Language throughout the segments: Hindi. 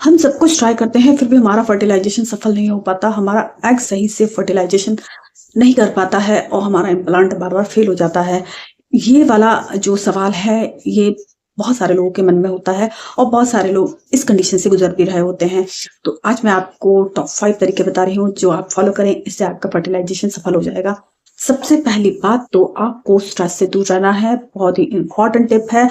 हम सब कुछ ट्राई करते हैं फिर भी हमारा फर्टिलाइजेशन सफल नहीं हो पाता, हमारा एग सही से फर्टिलाइजेशन नहीं कर पाता है और हमारा इम्प्लांट बार-बार फेल हो जाता है। ये वाला जो सवाल है ये बहुत सारे लोगों के मन में होता है और बहुत सारे लोग इस कंडीशन से गुजर भी रहे होते हैं। तो आज मैं आपको टॉप 5 तरीके बता रही हूँ जो आप फॉलो करें, इससे आपका फर्टिलाइजेशन सफल हो जाएगा। सबसे पहली बात तो आपको स्ट्रेस से दूर रहना है, बहुत ही इम्पोर्टेंट टिप है।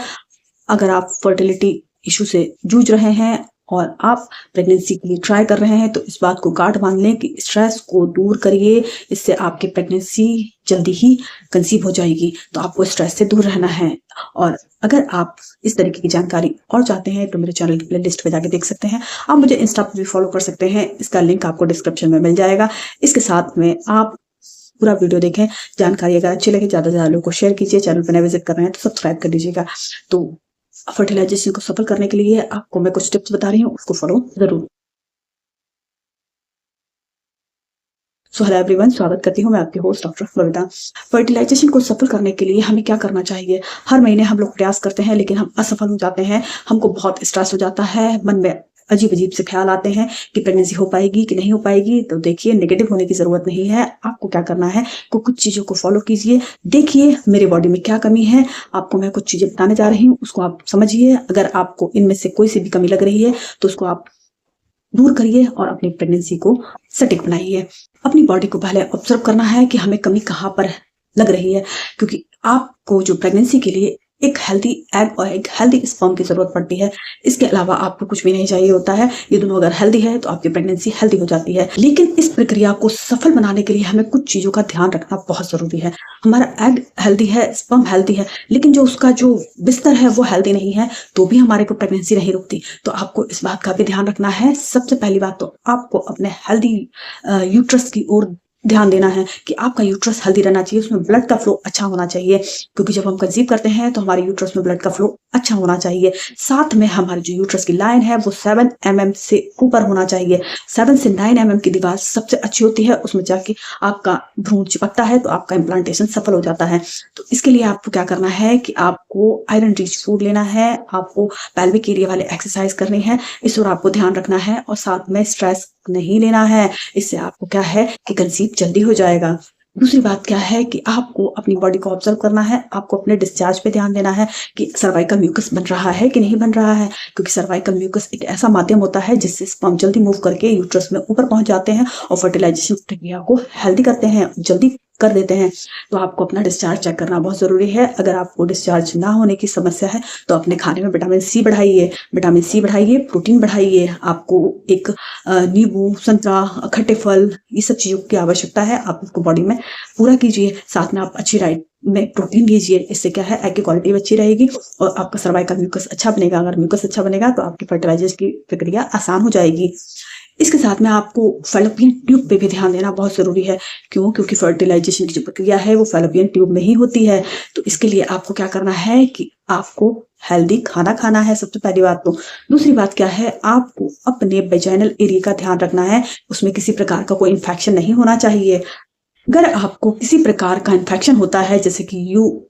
अगर आप फर्टिलिटी इशू से जूझ रहे हैं और आप प्रेगनेंसी के लिए ट्राई कर रहे हैं तो इस बात को गांठ बांध लें कि स्ट्रेस को दूर करिए, इससे आपकी प्रेगनेंसी जल्दी ही कंसीव हो जाएगी। तो आपको स्ट्रेस से दूर रहना है। और अगर आप इस तरीके की जानकारी और चाहते हैं तो मेरे चैनल की प्लेलिस्ट पे जाके देख सकते हैं। आप मुझे इंस्टा पर भी फॉलो कर सकते हैं, इसका लिंक आपको डिस्क्रिप्शन में मिल जाएगा। इसके साथ में आप पूरा वीडियो देखें। जानकारी अगर अच्छी लगे ज़्यादा से ज़्यादा लोगों को शेयर कीजिए। चैनल पर नए विजिट कर रहे हैं तो सब्सक्राइब कर दीजिएगा। तो फर्टिलाइजेशन को सफल करने के लिए आपको मैं कुछ टिप्स बता रही हूँ, उसको फॉलो जरूर। हेलो एवरीवन, स्वागत करती हूँ मैं आपकी होस्ट डॉक्टर बबीता। फर्टिलाइजेशन को सफल करने के लिए हमें क्या करना चाहिए? हर महीने हम लोग प्रयास करते हैं लेकिन हम असफल हो जाते हैं। हमको बहुत स्ट्रेस हो जाता है, मन में अजीब अजीब से ख्याल आते हैं कि प्रेगनेंसी हो पाएगी कि नहीं हो पाएगी। तो देखिए, नेगेटिव होने की जरूरत नहीं है। आपको क्या करना है, कुछ चीजों को फॉलो कीजिए। देखिए मेरे बॉडी में क्या कमी है, आपको मैं कुछ चीजें बताने जा रही हूँ, उसको आप समझिए। अगर आपको इनमें से कोई सी भी कमी लग रही है तो उसको आप दूर करिए और अपनी प्रेगनेंसी को सटीक बनाइए। अपनी बॉडी को पहले ऑब्जर्व करना है कि हमें कमी कहाँ पर लग रही है, क्योंकि आपको जो प्रेगनेंसी के लिए एक हेल्दी एग और एक हेल्दी स्पर्म की जरूरत पड़ती है। इसके अलावा आपको कुछ भी नहीं चाहिए होता है। ये दोनों अगर हेल्दी है तो आपकी प्रेगनेंसी हेल्दी हो जाती है। लेकिन इस प्रक्रिया को सफल बनाने के लिए हमें कुछ चीजों का ध्यान रखना बहुत जरूरी है। हमारा एग हेल्दी है, स्पर्म हेल्दी है, लेकिन जो उसका जो बिस्तर है वो हेल्दी नहीं है, तो भी हमारे को प्रेगनेंसी नहीं रुकती। तो आपको इस बात का भी ध्यान रखना है। सबसे पहली बात तो आपको अपने हेल्दी यूट्रस की ओर ध्यान देना है कि आपका यूट्रस हेल्दी रहना चाहिए, उसमें ब्लड का फ्लो अच्छा होना चाहिए, क्योंकि जब हम कंसीव करते हैं तो हमारे यूट्रस में ब्लड का फ्लो अच्छा होना चाहिए। साथ में हमारी जो यूट्रस की लाइन है वो 7 mm से ऊपर होना चाहिए। 7 से 9 mm की दीवार सबसे अच्छी होती है, उसमें जाके आपका भ्रूण चिपकता है तो आपका इम्प्लांटेशन सफल हो जाता है। तो इसके लिए आपको क्या करना है कि आपको आयरन रिच फूड लेना है, आपको पेल्विक एरिया वाले एक्सरसाइज करनी है, इस और आपको ध्यान रखना है। और साथ में स्ट्रेस नहीं लेना है, इससे आपको क्या है कि कंसीव जल्दी हो जाएगा। दूसरी बात क्या है कि आपको अपनी बॉडी को ऑब्जर्व करना है, आपको अपने डिस्चार्ज पे ध्यान देना है कि सर्वाइकल म्यूकस बन रहा है कि नहीं बन रहा है, क्योंकि सर्वाइकल म्यूकस एक ऐसा माध्यम होता है जिससे स्पर्म जल्दी मूव करके यूट्रस में ऊपर पहुंच जाते हैं और फर्टिलाइजेशन प्रक्रिया को हेल्दी करते हैं, जल्दी कर देते हैं। तो आपको अपना डिस्चार्ज चेक करना बहुत जरूरी है। अगर आपको डिस्चार्ज ना होने की समस्या है तो अपने खाने में विटामिन सी बढ़ाइए, प्रोटीन बढ़ाइए। आपको एक नींबू, संतरा, खट्टे फल, ये सब चीजों की आवश्यकता है, आप इसको बॉडी में पूरा कीजिए। साथ में आप अच्छी डाइट में प्रोटीन लीजिए, इससे क्या है एग की क्वालिटी अच्छी रहेगी और आपका सर्वाइकल म्यूकस अच्छा बनेगा। अगर म्यूकस अच्छा बनेगा तो आपकी फर्टिलाइजेशन की प्रक्रिया आसान हो जाएगी। इसके साथ में आपको फैलोपियन ट्यूब पे भी ध्यान देना बहुत जरूरी है। क्यों? क्योंकि फर्टिलाइजेशन की जो प्रक्रिया है वो फैलोपियन ट्यूब में ही होती है। तो इसके लिए आपको क्या करना है कि आपको हेल्दी खाना खाना है, सबसे पहली बात तो। दूसरी बात क्या है, आपको अपने वेजाइनल एरिया का ध्यान रखना है, उसमें किसी प्रकार का कोई इन्फेक्शन नहीं होना चाहिए। अगर आपको किसी प्रकार का इन्फेक्शन होता है जैसे कि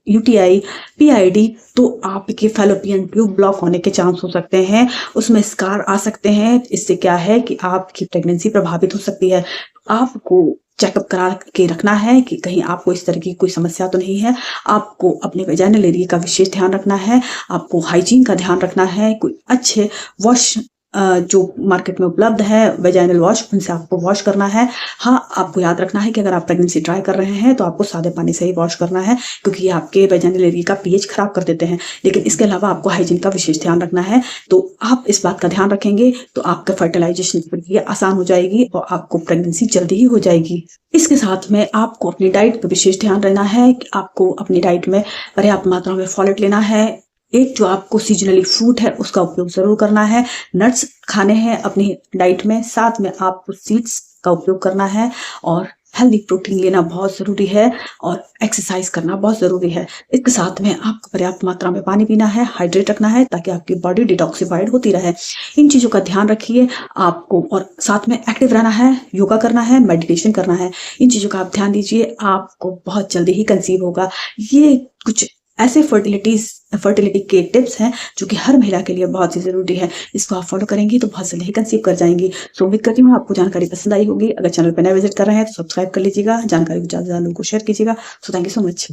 यूटीआई, पीआईडी, तो आपके फैलोपियन ट्यूब ब्लॉक होने के चांस हो सकते हैं, उसमें स्कार आ सकते हैं। इससे क्या है कि आपकी प्रेगनेंसी प्रभावित हो सकती है। आपको चेकअप करा के रखना है कि कहीं आपको इस तरह की कोई समस्या तो नहीं है। आपको अपने वेजाइनल एरिया का विशेष ध्यान रखना है, आपको हाइजीन का ध्यान रखना है। कोई अच्छे वॉश जो मार्केट में उपलब्ध है वेजाइनल वॉश, उनसे आपको वॉश करना है। हाँ, आपको याद रखना है कि अगर आप प्रेगनेंसी ट्राई कर रहे हैं तो आपको सादे पानी से ही वॉश करना है, क्योंकि ये आपके वेजाइनल एरिया का पीएच खराब कर देते हैं। लेकिन इसके अलावा आपको हाइजीन का विशेष ध्यान रखना है। तो आप इस बात का ध्यान रखेंगे तो आपका फर्टिलाइजेशन की प्रक्रिया आसान हो जाएगी और आपको प्रेगनेंसी जल्दी ही हो जाएगी। इसके साथ में आपको अपनी डाइट पर विशेष ध्यान देना है कि आपको अपनी डाइट में पर्याप्त मात्रा में फॉलेट लेना है। एक जो आपको सीजनली फ्रूट है उसका उपयोग जरूर करना है। नट्स खाने हैं अपनी डाइट में, साथ में आपको सीड्स का उपयोग करना है और हेल्दी प्रोटीन लेना बहुत जरूरी है और एक्सरसाइज करना बहुत जरूरी है। इसके साथ में आपको पर्याप्त मात्रा में पानी पीना है, हाइड्रेट रखना है, ताकि आपकी बॉडी डिटॉक्सिफाइड होती रहे। इन चीजों का ध्यान रखिए आपको। और साथ में एक्टिव रहना है, योगा करना है, मेडिटेशन करना है। इन चीजों का आप ध्यान दीजिए, आपको बहुत जल्दी ही कंसीव होगा। ये कुछ ऐसे फर्टिलिटी के टिप्स हैं जो कि हर महिला के लिए बहुत ही ज़रूरी है। इसको आप फॉलो करेंगी तो बहुत जल्दी ही कंसीव कर जाएँगी। सो उम्मीद करती हूँ आपको जानकारी पसंद आई होगी। अगर चैनल पे नए विज़िट कर रहे हैं तो सब्सक्राइब कर लीजिएगा। जानकारी को ज़्यादा से ज़्यादा लोगों को शेयर कीजिएगा। So thank you so much.